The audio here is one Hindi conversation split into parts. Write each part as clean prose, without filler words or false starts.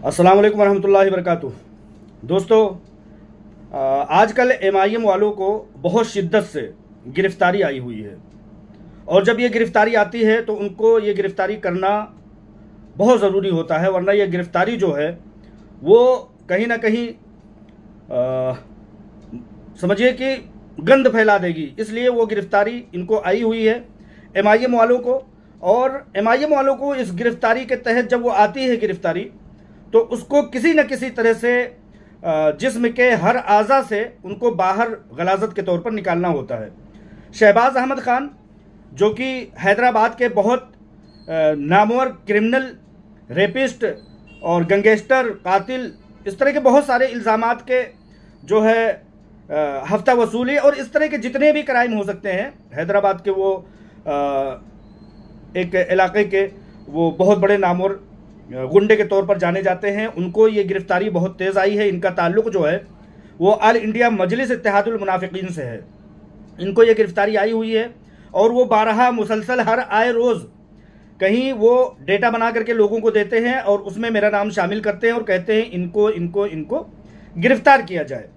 अस्सलाम वालेकुम रहमतुल्लाहि वबरकातुहू। दोस्तों, आजकल एमआईएम वालों को बहुत शिद्दत से गिरफ्तारी आई हुई है और जब ये गिरफ्तारी आती है तो उनको ये गिरफ्तारी करना बहुत ज़रूरी होता है, वरना ये गिरफ्तारी जो है वो कहीं ना कहीं समझिए कि गंद फैला देगी। इसलिए वो गिरफ्तारी इनको आई हुई है एमआईएम वालों को। और एमआईएम वालों को इस गिरफ्तारी के तहत जब वो आती है गिरफ्तारी, तो उसको किसी न किसी तरह से जिस्म के हर आज़ा से उनको बाहर गलाजत के तौर पर निकालना होता है। शहबाज अहमद खान, जो कि हैदराबाद के बहुत नामवर क्रिमिनल, रेपिस्ट और गैंगस्टर, कातिल, इस तरह के बहुत सारे इल्ज़ामात के जो है हफ्ता वसूली और इस तरह के जितने भी क्राइम हो सकते हैं, हैदराबाद के वो एक इलाके के वो बहुत बड़े नामवर गुंडे के तौर पर जाने जाते हैं। उनको ये गिरफ्तारी बहुत तेज़ आई है। इनका ताल्लुक़ जो है वो अल इंडिया मजलिस इत्तेहादुल मुनाफिकीन से है। इनको ये गिरफ्तारी आई हुई है और वो बारहा मुसलसल हर आए रोज़ कहीं वो डेटा बना करके लोगों को देते हैं और उसमें मेरा नाम शामिल करते हैं और कहते हैं इनको इनको इनको गिरफ्तार किया जाए।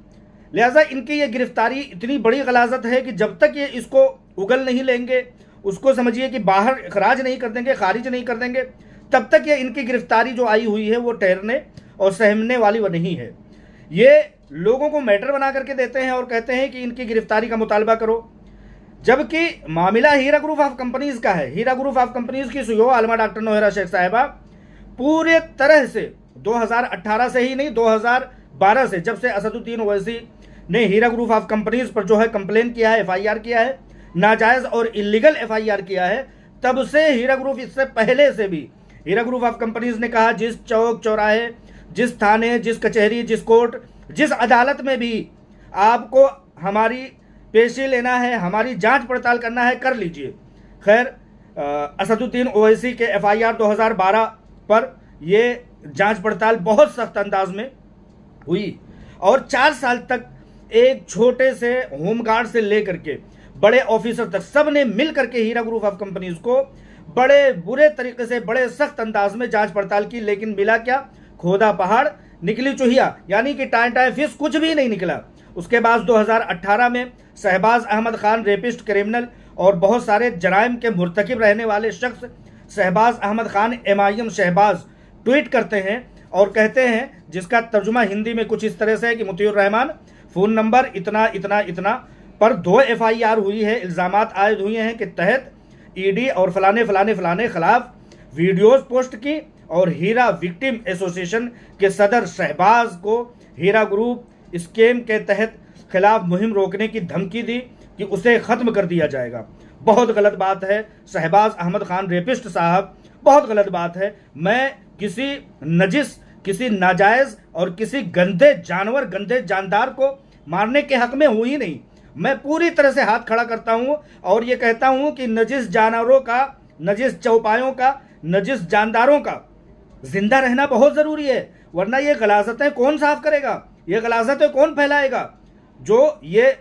लिहाजा इनकी ये गिरफ्तारी इतनी बड़ी गलाजत है कि जब तक ये इसको उगल नहीं लेंगे, उसको समझिए कि बाहर खराज नहीं कर देंगे, खारिज नहीं कर देंगे, तब तक ये इनकी गिरफ्तारी जो आई हुई है वो ठहरने और सहमने वाली वो नहीं है। ये लोगों को मैटर बना करके देते हैं और कहते हैं कि इनकी गिरफ्तारी का मुतालबा करो, जबकि मामला हीरा ग्रुप ऑफ कंपनीज का है। हीरा ग्रुप ऑफ कंपनीज की सीईओ आलमा डॉक्टर नौहरा शेख साहिबा पूरे तरह से 2018 से ही नहीं, 2012 से, जब से असदुद्दीन ओवैसी ने हीरा ग्रुप ऑफ कंपनीज पर जो है कंप्लेन किया है, एफआईआर किया है, नाजायज और इलीगल एफआईआर किया है, तब से हीरा ग्रुप, इससे पहले से भी हीरा ग्रुप ऑफ कंपनीज ने कहा जिस चौक चौराहे, जिस थाने, जिस कचहरी, जिस कोर्ट, जिस अदालत में भी आपको हमारी पेशी लेना है, हमारी जांच पड़ताल करना है, कर लीजिए। खैर, असदुद्दीन ओवैसी के एफआईआर 2012 पर ये जांच पड़ताल बहुत सख्त अंदाज में हुई और 4 साल तक एक छोटे से होमगार्ड से लेकर के बड़े ऑफिसर तक सब ने मिल करके हीरा ग्रुप ऑफ कंपनीज को बड़े बुरे तरीके से, बड़े सख्त अंदाज में जांच पड़ताल की, लेकिन मिला क्या? खोदा पहाड़ निकली चूहिया, यानी कि टाई टाई फिश, कुछ भी नहीं निकला। उसके बाद 2018 में शहबाज अहमद खान, रेपिस्ट, क्रिमिनल और बहुत सारे जराइम के मुर्तकिब रहने वाले शख्स शहबाज अहमद खान एमआईएम शहबाज ट्वीट करते हैं और कहते हैं, जिसका तर्जुमा हिंदी में कुछ इस तरह से है कि मुतीउर रहमान, फ़ोन नंबर इतना इतना इतना पर 2 एफआईआर हुई है, इल्ज़ामात आयद हुए हैं कि तहत ईडी और फलाने फलाने फलाने खिलाफ वीडियोस पोस्ट की और हीरा विक्टिम एसोसिएशन के सदर शहबाज को हीरा ग्रुप स्कीम के तहत खिलाफ मुहिम रोकने की धमकी दी कि उसे ख़त्म कर दिया जाएगा। बहुत गलत बात है शहबाज अहमद खान रेपिस्ट साहब, बहुत गलत बात है। मैं किसी नजिस, किसी नाजायज़ और किसी गंदे जानवर, गंदे जानदार को मारने के हक में हूँ ही नहीं। मैं पूरी तरह से हाथ खड़ा करता हूं और ये कहता हूं कि नजिस जानवरों का, नजिस चौपायों का, नजिस जानदारों का जिंदा रहना बहुत ज़रूरी है, वरना ये गलाजतें कौन साफ करेगा, ये गलाजतें कौन फैलाएगा? जो ये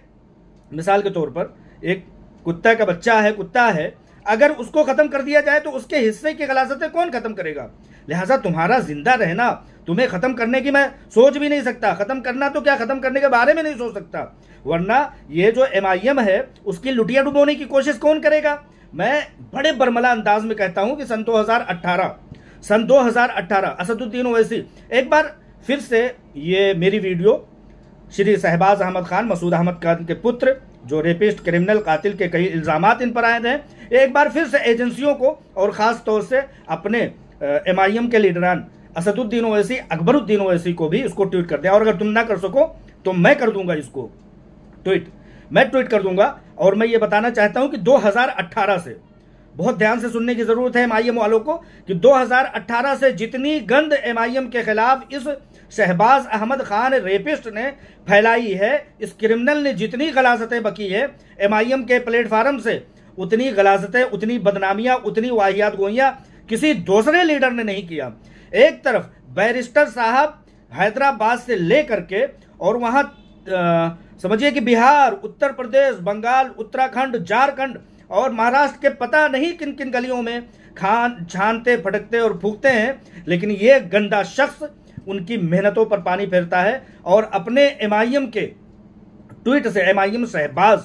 मिसाल के तौर पर एक कुत्ता का बच्चा है, कुत्ता है, अगर उसको ख़त्म कर दिया जाए तो उसके हिस्से की गलाजतें कौन ख़त्म करेगा? लिहाजा तुम्हारा जिंदा रहना, तुम्हें ख़त्म करने की मैं सोच भी नहीं सकता। ख़त्म करना तो क्या, ख़त्म करने के बारे में नहीं सोच सकता, वरना ये जो एमआईएम है उसकी लुटिया डुबोने की कोशिश कौन करेगा? मैं बड़े बरमला अंदाज में कहता हूं कि सन 2018 असदुद्दीन ओवैसी, एक बार फिर से ये मेरी वीडियो श्री शहबाज अहमद खान, मसूद अहमद खान के पुत्र, जो रेपिस्ट, क्रिमिनल, कातिल के कई इल्ज़ामात इन पर आए हैं, एक बार फिर से एजेंसियों को और ख़ास तौर से अपने एमआईएम के लीडरान असदुद्दीन ओवैसी, अकबरुद्दीन ओवैसी को भी उसको ट्वीट कर दिया। और अगर तुम ना कर सको तो मैं कर दूंगा इसको ट्वीट, मैं ट्वीट कर दूंगा। और मैं ये बताना चाहता हूं कि 2018 से, बहुत ध्यान से सुनने की जरूरत है एमआईएम वालों को, कि 2018 से जितनी गंद एमआईएम के खिलाफ इस शहबाज अहमद खान रेपिस्ट ने फैलाई है, इस क्रिमिनल ने जितनी गलाजतें बकी है एमआईएम के प्लेटफार्म से, उतनी गलाजतें, उतनी बदनामियां, उतनी वाहियात गोइयां किसी दूसरे लीडर ने नहीं किया। एक तरफ बैरिस्टर साहब हैदराबाद से लेकर के और वहां समझिए कि बिहार, उत्तर प्रदेश, बंगाल, उत्तराखंड, झारखंड और महाराष्ट्र के पता नहीं किन किन गलियों में खान छानते, फटकते और फूकते हैं, लेकिन ये गंदा शख्स उनकी मेहनतों पर पानी फेरता है और अपने एमआईएम के ट्वीट से, एमआईएम शहबाज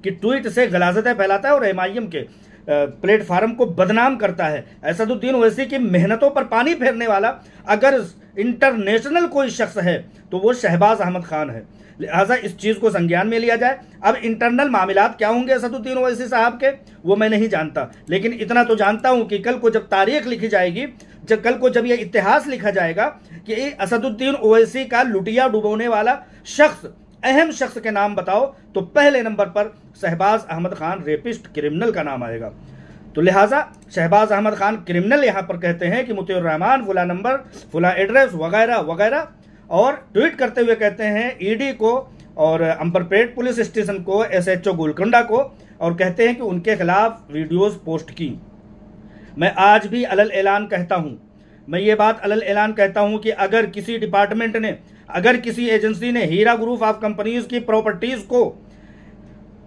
की ट्वीट से गलाजतें फैलाता है और एमआईएम के प्लेटफार्म को बदनाम करता है। असदुद्दीन ओवैसी की मेहनतों पर पानी फेरने वाला अगर इंटरनेशनल कोई शख्स है तो वो शहबाज अहमद खान है। लिहाजा इस चीज़ को संज्ञान में लिया जाए। अब इंटरनल मामलात क्या होंगे असदुद्दीन ओवैसी साहब के, वो मैं नहीं जानता, लेकिन इतना तो जानता हूं कि कल को जब तारीख लिखी जाएगी, कल को जब यह इतिहास लिखा जाएगा कि असदुद्दीन ओवैसी का लुटिया डुबोने वाला शख्स, अहम शख्स के नाम बताओ, तो पहले नंबर पर शहबाज अहमद खान रेपिस्ट क्रिमिनल का नाम आएगा। तो लिहाजा शहबाज अहमद खान क्रिमिनल यहां पर कहते हैं कि मुतीउर रहमान, फुला नंबर, फुला एड्रेस वगैरह वगैरह, और ट्वीट करते हुए कहते हैं ईडी को और अंबरपेट पुलिस स्टेशन को, एसएचओ गोलकुंडा को, और कहते हैं कि उनके खिलाफ वीडियोस पोस्ट की। मैं आज भी अलल ऐलान कहता हूं, मैं ये बात अलल ऐलान कहता हूं कि अगर किसी डिपार्टमेंट ने, अगर किसी एजेंसी ने हीरा ग्रुप ऑफ कंपनीज की प्रॉपर्टीज को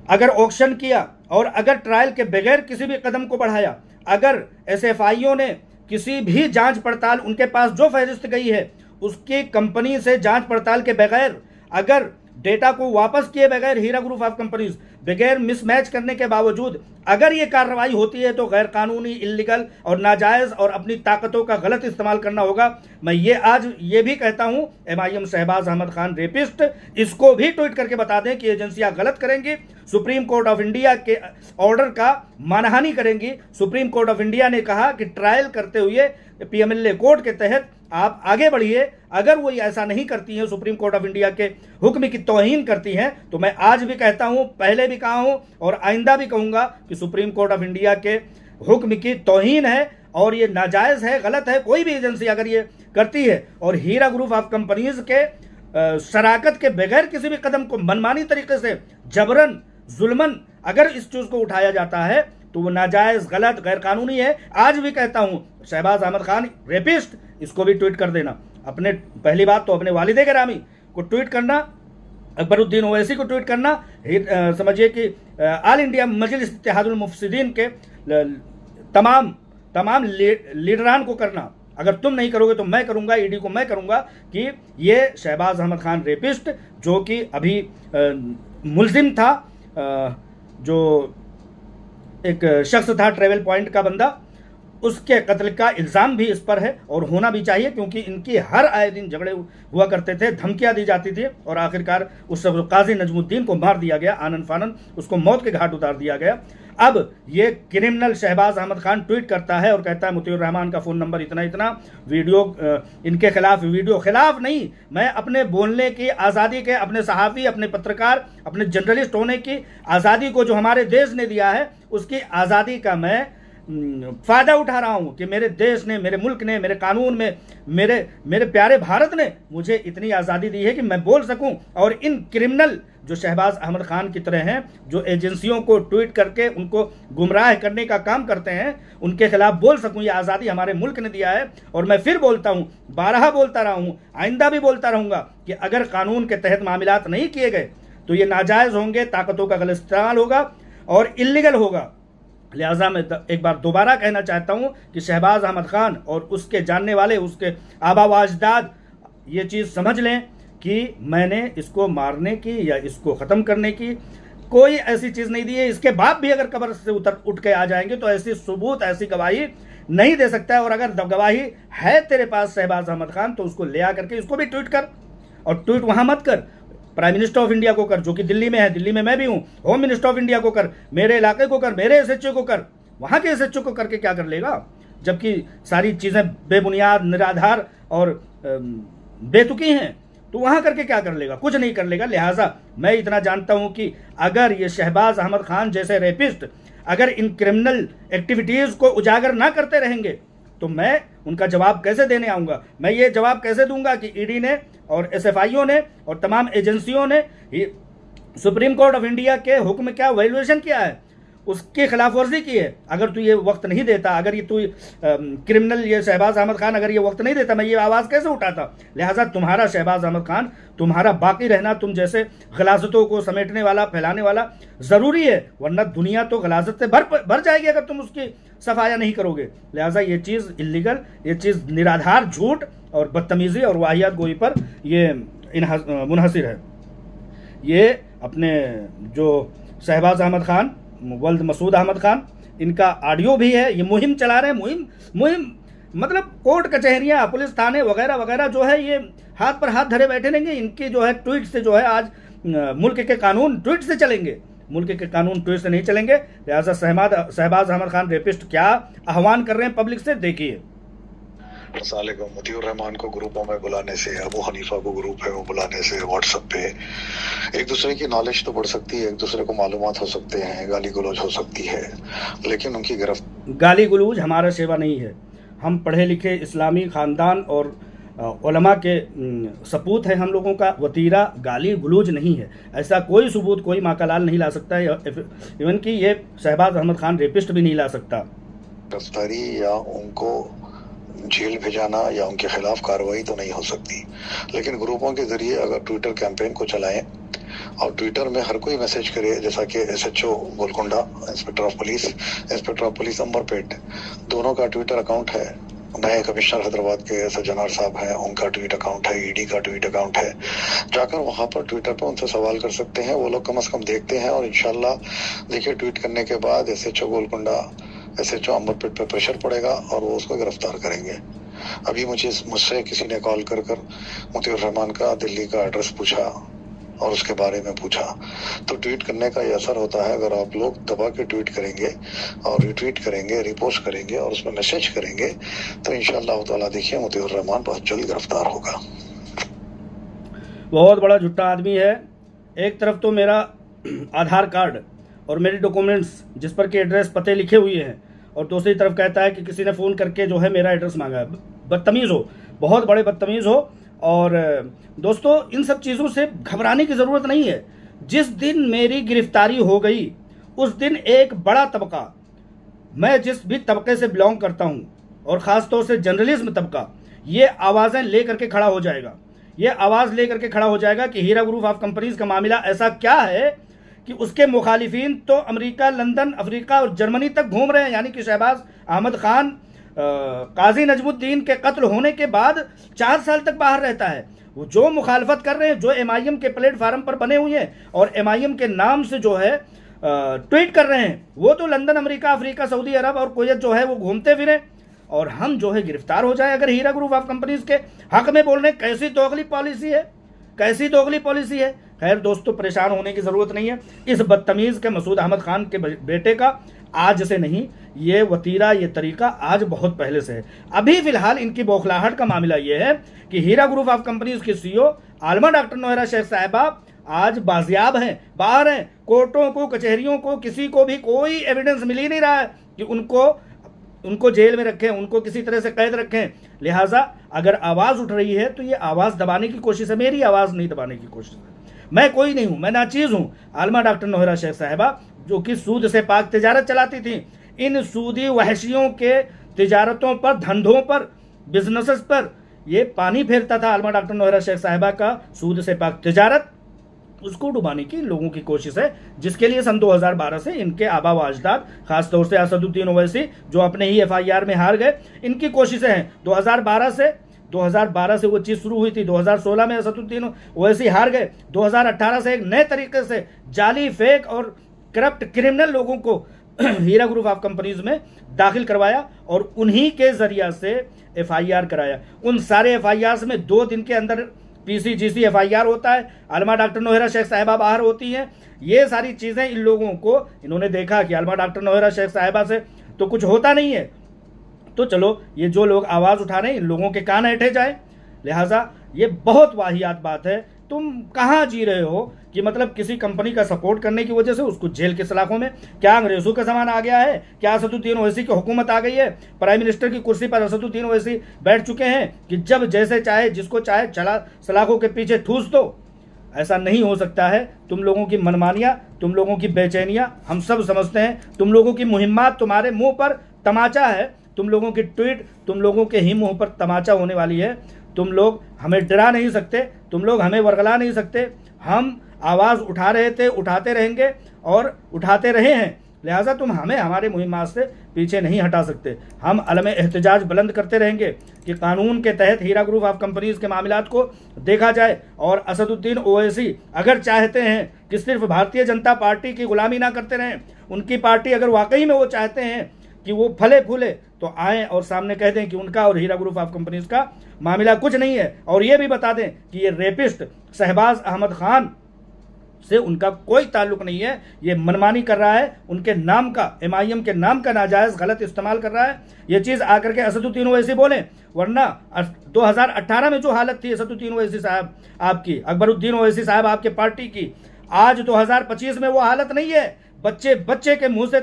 अगर ऑक्शन किया और अगर ट्रायल के बगैर किसी भी कदम को बढ़ाया, अगर एसएफआईओ ने किसी भी जांच पड़ताल, उनके पास जो फहरिस्त गई है उसकी कंपनी से जांच पड़ताल के बगैर, अगर डेटा को वापस किए बगैर हीरा ग्रुप ऑफ कंपनीज बगैर मिसमैच करने के बावजूद अगर ये कार्रवाई होती है तो गैर कानूनी, इल्लीगल और नाजायज और अपनी ताकतों का गलत इस्तेमाल करना होगा। मैं ये आज ये भी कहता हूं, एमआईएम शहबाज अहमद खान रेपिस्ट, इसको भी ट्वीट करके बता दें कि एजेंसियां गलत करेंगी, सुप्रीम कोर्ट ऑफ इंडिया के ऑर्डर का मानहानि करेंगी। सुप्रीम कोर्ट ऑफ इंडिया ने कहा कि ट्रायल करते हुए पीएमएलए कोर्ट के तहत आप आगे बढ़िए। अगर वो ऐसा नहीं करती हैं, सुप्रीम कोर्ट ऑफ इंडिया के हुक्म की तौहीन करती हैं, तो मैं आज भी कहता हूं, पहले भी कहा हूं और आइंदा भी कहूंगा कि सुप्रीम कोर्ट ऑफ इंडिया के हुक्म की तौहीन है और ये नाजायज है, गलत है। कोई भी एजेंसी अगर ये करती है और हीरा ग्रुप ऑफ कंपनीज के शराकत के बगैर किसी भी कदम को मनमानी तरीके से जबरन, जुल्मन अगर इस चीज को उठाया जाता है तो वो नाजायज, गलत, गैर कानूनी है। आज भी कहता हूं शहबाज अहमद खान रेपिस्ट, इसको भी ट्वीट कर देना। अपने पहली बात तो अपने वालिदे गिरामी को ट्वीट करना, अकबरुद्दीन ओवैसी को ट्वीट करना, समझिए कि ऑल इंडिया मजलिस इत्तेहादुल मुफसिदीन के तमाम लीडरान को करना। अगर तुम नहीं करोगे तो मैं करूंगा, ईडी को मैं करूंगा कि ये शहबाज अहमद खान रेपिस्ट, जो कि अभी मुलजिम था, जो एक शख्स था ट्रेवल पॉइंट का बंदा, उसके कत्ल का इल्ज़ाम भी इस पर है और होना भी चाहिए, क्योंकि इनकी हर आए दिन झगड़े हुआ करते थे, धमकियां दी जाती थी और आखिरकार उस काजी नजमुद्दीन को मार दिया गया, आनन फानन उसको मौत के घाट उतार दिया गया। अब ये क्रिमिनल शहबाज अहमद खान ट्वीट करता है और कहता है मुतीउर रहमान का फ़ोन नंबर इतना इतना, वीडियो इनके खिलाफ, वीडियो खिलाफ नहीं, मैं अपने बोलने की आज़ादी के, अपने सहाफ़ी, अपने पत्रकार, अपने जर्नलिस्ट होने की आज़ादी को जो हमारे देश ने दिया है उसकी आज़ादी का मैं फ़ायदा उठा रहा हूं कि मेरे देश ने, मेरे मुल्क ने, मेरे कानून में, मेरे प्यारे भारत ने मुझे इतनी आज़ादी दी है कि मैं बोल सकूं और इन क्रिमिनल जो शहबाज अहमद खान की तरह हैं, जो एजेंसियों को ट्वीट करके उनको गुमराह करने का काम करते हैं, उनके खिलाफ बोल सकूं। ये आज़ादी हमारे मुल्क ने दिया है और मैं फिर बोलता हूं, बारहा बोलता रहा हूं, आइंदा भी बोलता रहूंगा कि अगर कानून के तहत मामलात नहीं किए गए तो ये नाजायज़ होंगे, ताकतों का गलत इस्तेमाल होगा और इल्लीगल होगा। लिहाजा मैं एक बार दोबारा कहना चाहता हूं कि शहबाज अहमद खान और उसके जानने वाले, उसके आबा व अजदाद ये चीज़ समझ लें कि मैंने इसको मारने की या इसको ख़त्म करने की कोई ऐसी चीज़ नहीं दी है। इसके बाप भी अगर कब्र से उठ के आ जाएंगे तो ऐसी सबूत, ऐसी गवाही नहीं दे सकता है। और अगर गवाही है तेरे पास शहबाज अहमद खान तो उसको ले आकर के इसको भी ट्वीट कर, और ट्वीट वहाँ मत कर, प्राइम मिनिस्टर ऑफ इंडिया को कर, जो कि दिल्ली में है, दिल्ली में मैं भी हूं, होम मिनिस्टर ऑफ इंडिया को कर, मेरे इलाके को कर, मेरे एसएचओ को कर। वहां के एसएचओ को करके क्या कर लेगा, जबकि सारी चीजें बेबुनियाद, निराधार और बेतुकी हैं, तो वहां करके क्या कर लेगा, कुछ नहीं कर लेगा। लिहाजा मैं इतना जानता हूं कि अगर ये शहबाज अहमद खान जैसे रेपिस्ट अगर इन क्रिमिनल एक्टिविटीज को उजागर ना करते रहेंगे तो मैं उनका जवाब कैसे देने आऊंगा। मैं ये जवाब कैसे दूंगा कि ईडी ने और एसएफआईओ ने और तमाम एजेंसियों ने सुप्रीम कोर्ट ऑफ इंडिया के हुक्म क्या वैल्यूएशन किया है, उसकी खिलाफ वर्जी की है। अगर तू ये वक्त नहीं देता, अगर ये तू क्रिमिनल ये शहबाज अहमद खान अगर ये वक्त नहीं देता, मैं ये आवाज़ कैसे उठाता। लिहाजा तुम्हारा शहबाज अहमद खान, तुम्हारा बाकी रहना, तुम जैसे गलाजतों को समेटने वाला, फैलाने वाला ज़रूरी है, वरना दुनिया तो गलाजत से भर जाएगी अगर तुम उसकी सफाया नहीं करोगे। लिहाजा ये चीज़ इल्लीगल, ये चीज़ निराधार झूठ और बदतमीज़ी और वाहियात गोई पर ये मुनहसिर है। ये अपने जो शहबाज अहमद खान, वल्द मसूद अहमद खान, इनका ऑडियो भी है। ये मुहिम चला रहे हैं, मुहिम मतलब कोर्ट कचहरियाँ, पुलिस थाने वगैरह वगैरह जो है ये हाथ पर हाथ धरे बैठे रहेंगे। इनके जो है ट्वीट से जो है आज मुल्क के कानून ट्वीट से चलेंगे, मुल्क के कानून ट्वीट से नहीं चलेंगे। लिहाजा शहबाज अहमद खान रेपिस्ट क्या आह्वान कर रहे हैं पब्लिक से, देखिए। साले को मुतीउर रहमान को ग्रुपों में बुलाने से, अबू हनीफा को ग्रुप है वो बुलाने से, व्हाट्सएप पे एक दूसरे की नॉलेज तो बढ़ सकती है, एक दूसरे को मालूमात हो सकते हैं, गाली गलौज हो सकती है, लेकिन उनकी गिरफ्त गाली गलौज हमारा सेवा नहीं है। हम पढ़े लिखे इस्लामी ख़ानदान और उलमा के सपूत है हम लोगों का। वतीरा गाली गलौज नहीं है, ऐसा कोई सबूत कोई माकालाल नहीं ला सकता है। इवन कि ये शहबाज अहमद खान रेपिस्ट भी नहीं ला सकता। गिरफ्तारी या उनको जेल भेजाना या उनके खिलाफ कार्रवाई तो नहीं हो सकती, लेकिन ग्रुपों के जरिए अगर ट्विटर कैंपेन को चलाएं और ट्विटर में हर कोई मैसेज करे, जैसा कि SHO Golconda, inspector of police Amberpet, दोनों का ट्विटर अकाउंट है। नए कमिश्नर हैदराबाद के सज्जनार साहब हैं, उनका ट्वीट अकाउंट है, ED का ट्वीट अकाउंट है। जाकर वहां पर ट्विटर पर उनसे सवाल कर सकते हैं, वो लोग कम से कम देखते हैं और इंशाल्लाह देखिए ट्वीट करने के बाद SHO गोलकुंडा, SHO अंबरपेट पे प्रेशर पड़ेगा और वो उसको गिरफ्तार करेंगे। अभी मुझसे किसी ने कॉल कर मुतीउर रहमान का दिल्ली का एड्रेस पूछा और उसके बारे में पूछा, तो ट्वीट करने का ये असर होता है। अगर आप लोग दबा के ट्वीट करेंगे और रिट्वीट करेंगे, रिपोस्ट करेंगे और उसमें मैसेज करेंगे तो इंशाअल्लाह ताला देखिए मुतीउर रहमान बहुत जल्द गिरफ्तार होगा। बहुत बड़ा झूठा आदमी है। एक तरफ तो मेरा आधार कार्ड और मेरे डॉक्यूमेंट्स जिस पर के एड्रेस पते लिखे हुए हैं, और दूसरी तरफ कहता है कि किसी ने फ़ोन करके जो है मेरा एड्रेस मांगा है। बदतमीज़ हो, बहुत बड़े बदतमीज़ हो। और दोस्तों, इन सब चीज़ों से घबराने की ज़रूरत नहीं है। जिस दिन मेरी गिरफ्तारी हो गई उस दिन एक बड़ा तबका, मैं जिस भी तबके से बिलोंग करता हूँ और ख़ास तौर से जर्नलिज्म तबका, ये आवाज़ें ले करके खड़ा हो जाएगा। ये आवाज़ ले करके खड़ा हो जाएगा कि हीरा ग्रुप ऑफ कंपनीज का मामला ऐसा क्या है कि उसके मुखालिफिन तो अमेरिका, लंदन, अफ्रीका और जर्मनी तक घूम रहे हैं। यानी कि शहबाज अहमद खान काजी नजमुद्दीन के कत्ल होने के बाद 4 साल तक बाहर रहता है। वो जो मुखालफत कर रहे हैं, जो MIM के प्लेटफार्म पर बने हुए हैं और MIM के नाम से जो है ट्वीट कर रहे हैं, वो तो लंदन, अमेरिका, अफ्रीका, सऊदी अरब और कुवैत जो है वो घूमते फिरे। और हम जो है गिरफ्तार हो जाए अगर हीरा ग्रुप ऑफ कंपनीज के हक में बोल रहे हैं। कैसी दोगली पॉलिसी है, कैसी दोगली पॉलिसी है। खैर दोस्तों, परेशान होने की ज़रूरत नहीं है। इस बदतमीज़ के मसूद अहमद खान के बेटे का आज से नहीं, ये वतीरा, ये तरीका आज बहुत पहले से है। अभी फिलहाल इनकी बौखलाहट का मामला ये है कि हीरा ग्रुप ऑफ कंपनीज की CEO आलमा डॉक्टर नोहरा शेख साहिबा आज बाजियाब हैं, बाहर हैं। कोर्टों को, कचहरियों को, किसी को भी कोई एविडेंस मिल ही नहीं रहा है कि उनको जेल में रखें, उनको किसी तरह से कैद रखें। लिहाजा अगर आवाज़ उठ रही है तो ये आवाज़ दबाने की कोशिश है, मेरी आवाज़ नहीं दबाने की कोशिश है। मैं कोई नहीं हूँ, मैं नाचीज़ हूँ। आलमा डॉक्टर नोहरा शेख साहिबा जो कि सूद से पाक तिजारत चलाती थी, इन सूदी वहशियों के तिजारतों पर, धंधों पर, बिजनेसेस पर ये पानी फेरता था आलमा डॉक्टर नोहरा शेख साहिबा का सूद से पाक तिजारत। उसको डुबाने की लोगों की कोशिश है, जिसके लिए सन 2012 से इनके आबा व अजदाद, खासतौर से असदुद्दीन ओवैसी जो अपने ही FIR में हार गए, इनकी कोशिशें हैं। 2012 से वो चीज़ शुरू हुई थी। 2016 में असदुद्दीन ओवैसी हार गए। 2018 से एक नए तरीके से जाली, फेक और करप्ट क्रिमिनल लोगों को हीरा ग्रुप ऑफ कंपनीज में दाखिल करवाया और उन्हीं के जरिया से FIR कराया। उन सारे FIR में 2 दिन के अंदर PCGC FIR होता है, आलमा डॉक्टर नोहरा शेख साहिबा बाहर होती हैं। ये सारी चीज़ें इन लोगों को, इन्होंने देखा कि आलमा डॉक्टर नोहरा शेख साहिबा से तो कुछ होता नहीं है, तो चलो ये जो लोग आवाज़ उठा रहे हैं इन लोगों के कान ऐंठे जाए। लिहाजा ये बहुत वाहियात बात है। तुम कहाँ जी रहे हो कि मतलब किसी कंपनी का सपोर्ट करने की वजह से उसको जेल के सलाखों में? क्या अंग्रेजों का ज़माना आ गया है? क्या असदुद्दीन ओवैसी की हुकूमत आ गई है? प्राइम मिनिस्टर की कुर्सी पर असदुद्दीन ओवैसी बैठ चुके हैं कि जब जैसे चाहे, जिसको चाहे चला सलाखों के पीछे ठूस दो? ऐसा नहीं हो सकता है। तुम लोगों की मनमानियाँ, तुम लोगों की बेचैनियाँ हम सब समझते हैं। तुम लोगों की मुहिम्मात, तुम्हारे मुँह पर तमाचा है। तुम लोगों की ट्वीट, तुम लोगों के ही मुँह पर तमाचा होने वाली है। तुम लोग हमें डरा नहीं सकते, तुम लोग हमें वर्गला नहीं सकते। हम आवाज़ उठा रहे थे, उठाते रहेंगे और उठाते रहे हैं। लिहाजा तुम हमें हमारे मुहिम्मात से पीछे नहीं हटा सकते। हम अलम एहतजाज बुलंद करते रहेंगे कि कानून के तहत हीरा ग्रुप ऑफ कंपनीज के मामलात को देखा जाए और असदुद्दीन ओवैसी अगर चाहते हैं कि सिर्फ भारतीय जनता पार्टी की गुलामी ना करते रहें, उनकी पार्टी अगर वाकई में वो चाहते हैं कि वो फले फूले, तो आएँ और सामने कह दें कि उनका और हीरा ग्रुप ऑफ कंपनीज का मामला कुछ नहीं है, और ये भी बता दें कि ये रेपिस्ट शहबाज अहमद खान से उनका कोई ताल्लुक नहीं है, ये मनमानी कर रहा है, उनके नाम का, MIM के नाम का नाजायज गलत इस्तेमाल कर रहा है। ये चीज़ आकर के असदुद्दीन ओवैसी बोले, वरना 2018 में जो हालत थी असदुद्दीन ओवैसी साहब आपकी, अकबरुद्दीन ओवैसी साहब आपके पार्टी की, आज 2025 में वो हालत नहीं है। बच्चे बच्चे के मुंह से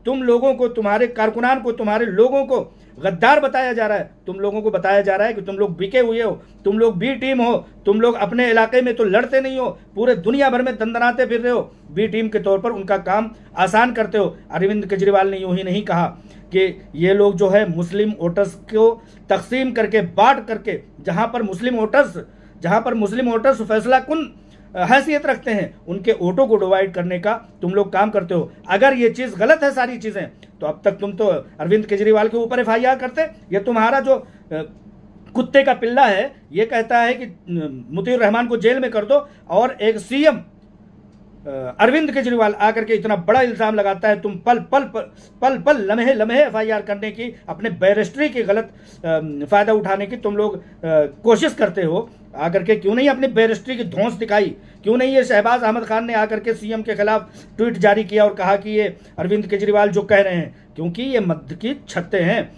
तुम लोगों को, तुम्हारे कारकुनान को, तुम्हारे लोगों को गद्दार बताया जा रहा है। तुम लोगों को बताया जा रहा है कि तुम लोग बिके हुए हो, तुम लोग बी टीम हो, तुम लोग अपने इलाके में तो लड़ते नहीं हो, पूरे दुनिया भर में दंदनाते फिर रहे हो, बी टीम के तौर पर उनका काम आसान करते हो। अरविंद केजरीवाल ने यूं ही नहीं कहा कि ये लोग जो है मुस्लिम वोटर्स को तकसीम करके, बांट करके, जहां पर मुस्लिम वोटर्स फैसला कुन हैसियत रखते हैं, उनके वोटों को डिवाइड करने का तुम लोग काम करते हो। अगर ये चीज़ गलत है, सारी चीज़ें, तो अब तक तुम तो अरविंद केजरीवाल के ऊपर FIR करते। ये तुम्हारा जो कुत्ते का पिल्ला है, ये कहता है कि मुतीउर रहमान को जेल में कर दो, और एक CM अरविंद केजरीवाल आकर के इतना बड़ा इल्ज़ाम लगाता है। तुम पल लम्हे लम्हे FIR करने की, अपने बैरिस्ट्री की गलत फ़ायदा उठाने की तुम लोग कोशिश करते हो। आकर के क्यों नहीं अपनी बैरिस्ट्री की धौंस दिखाई? क्यों नहीं ये शहबाज अहमद खान ने आकर के CM के खिलाफ ट्वीट जारी किया और कहा कि ये अरविंद केजरीवाल जो कह रहे हैं, क्योंकि ये मध की छत्ते हैं,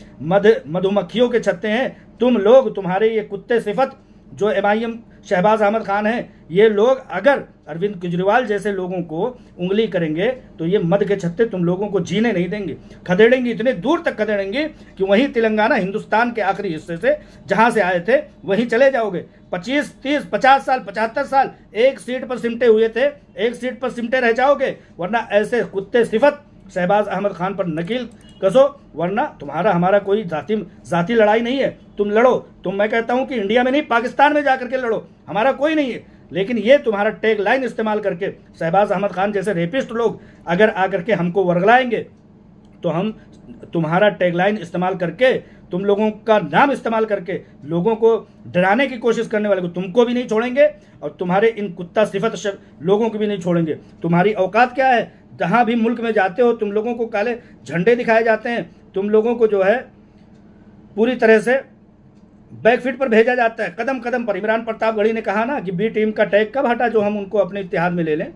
मधुमक्खियों के छत्ते हैं तुम लोग। तुम्हारे ये कुत्ते सिफत जो MIM शहबाज अहमद खान है, ये लोग अगर अरविंद केजरीवाल जैसे लोगों को उंगली करेंगे तो ये मध के छत्ते तुम लोगों को जीने नहीं देंगे, खदेड़ेंगे, इतने दूर तक खदेड़ेंगे कि वहीं तेलंगाना, हिंदुस्तान के आखिरी हिस्से से जहां से आए थे वहीं चले जाओगे। 25, 30, 50 साल, 75 साल एक सीट पर सिमटे हुए थे, एक सीट पर सिमटे रह जाओगे, वरना ऐसे कुत्ते सिफत शहबाज अहमद खान पर नकील कसो, वरना तुम्हारा हमारा कोई जाति लड़ाई नहीं है। तुम लड़ो, मैं कहता हूं कि इंडिया में नहीं, पाकिस्तान में जाकर के लड़ो, हमारा कोई नहीं है। लेकिन ये तुम्हारा टैग लाइन इस्तेमाल करके शहबाज अहमद खान जैसे रेपिस्ट लोग अगर आकर के हमको वर्गलाएंगे, तो हम तुम्हारा टैग लाइन इस्तेमाल करके, तुम लोगों का नाम इस्तेमाल करके लोगों को डराने की कोशिश करने वाले को तुमको भी नहीं छोड़ेंगे, और तुम्हारे इन कुत्ता सिफत लोगों को भी नहीं छोड़ेंगे। तुम्हारी औकात क्या है? जहां भी मुल्क में जाते हो तुम लोगों को काले झंडे दिखाए जाते हैं, तुम लोगों को जो है पूरी तरह से बैकफीट पर भेजा जाता है, कदम कदम पर। इमरान प्रतापगढ़ी ने कहा ना कि बी टीम का टैग कब हटा जो हम उनको अपने इत्तेहाद में ले लें।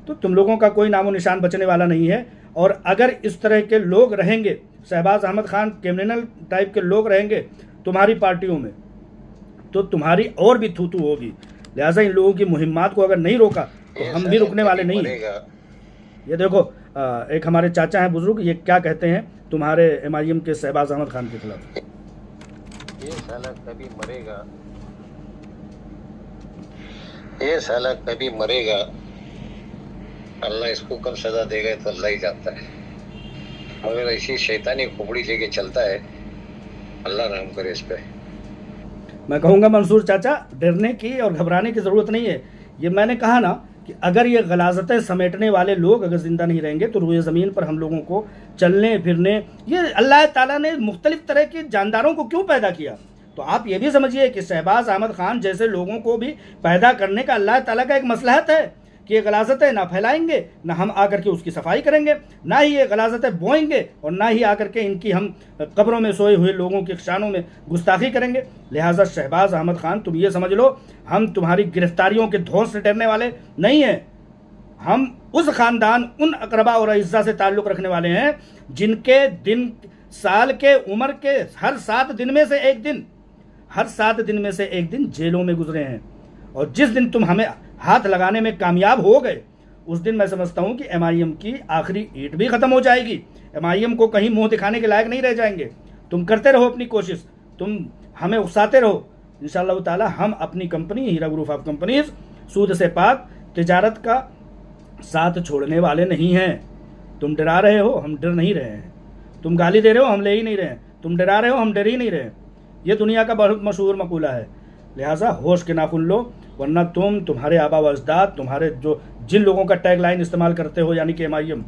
तो तुम लोगों का कोई नामो निशान बचने वाला नहीं है। और अगर इस तरह के लोग रहेंगे, शहबाज अहमद खान क्रिमिनल टाइप के लोग रहेंगे तुम्हारी पार्टियों में, तो तुम्हारी और भी थू होगी। लिहाजा इन लोगों की मुहिम्मात को अगर नहीं रोका तो हम भी रुकने वाले नहीं हैं। ये देखो, एक हमारे चाचा हैं बुजुर्ग, ये क्या कहते हैं तुम्हारे MIM के शहबाज अहमद खान के खिलाफ। ये साला कभी मरेगा, ये साला कभी मरेगा, अल्लाह इसको कब सजा देगा तो अल्लाह ही जानता है, मगर ऐसी शैतानी खोपड़ी लेके चलता है, अल्लाह रहम करे इस पे। मैं कहूँगा मंसूर चाचा, डरने की और घबराने की ज़रूरत नहीं है। ये मैंने कहा ना कि अगर ये गलाजतें समेटने वाले लोग अगर ज़िंदा नहीं रहेंगे तो रुए ज़मीन पर हम लोगों को चलने फिरने, ये अल्लाह ताला ने मुख्तलिफ तरह के जानदारों को क्यों पैदा किया? तो आप ये भी समझिए कि शहबाज अहमद खान जैसे लोगों को भी पैदा करने का अल्लाह ताला का एक मसलहत है कि ये गलाजतें ना फैलाएंगे, ना हम आकर के उसकी सफाई करेंगे, ना ही ये गलाजतें बोएंगे, और ना ही आकर के इनकी हम कब्रों में सोए हुए लोगों के शानों में गुस्ताखी करेंगे। लिहाजा शहबाज अहमद खान, तुम ये समझ लो, हम तुम्हारी गिरफ्तारियों के धौंस से डरने वाले नहीं हैं। हम उस ख़ानदान, उन अकरबा और अइज़्ज़ा से ताल्लुक़ रखने वाले हैं जिनके दिन, साल के, उम्र के हर 7 दिन में से एक दिन जेलों में गुजरे हैं। और जिस दिन तुम हमें हाथ लगाने में कामयाब हो गए, उस दिन मैं समझता हूं कि MIM की आखिरी ईंट भी खत्म हो जाएगी। MIM को कहीं मुंह दिखाने के लायक नहीं रह जाएंगे। तुम करते रहो अपनी कोशिश, तुम हमें उकसाते रहो। इंशाअल्लाह ताला हम अपनी company Heera group of companies सूद से पाक तिजारत का साथ छोड़ने वाले नहीं हैं। तुम डरा रहे हो, हम डर नहीं रहे हैं। तुम गाली दे रहे हो, हम ले ही नहीं रहे हैं। तुम डरा रहे हो, हम डर ही नहीं रहे। ये दुनिया का बहुत मशहूर मकूला है। लिहाजा होश के नाखुन लो, वरना तुम्हारे आबा व अजदाद, तुम्हारे जो जिन लोगों का टैग लाइन इस्तेमाल करते हो यानी कि MIM,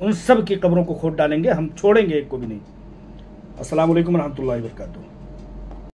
उन सब की कब्रों को खोद डालेंगे, हम छोड़ेंगे एक को भी नहीं। अस्सलाम वालेकुम रहमतुल्लाहि व बरकातुहू।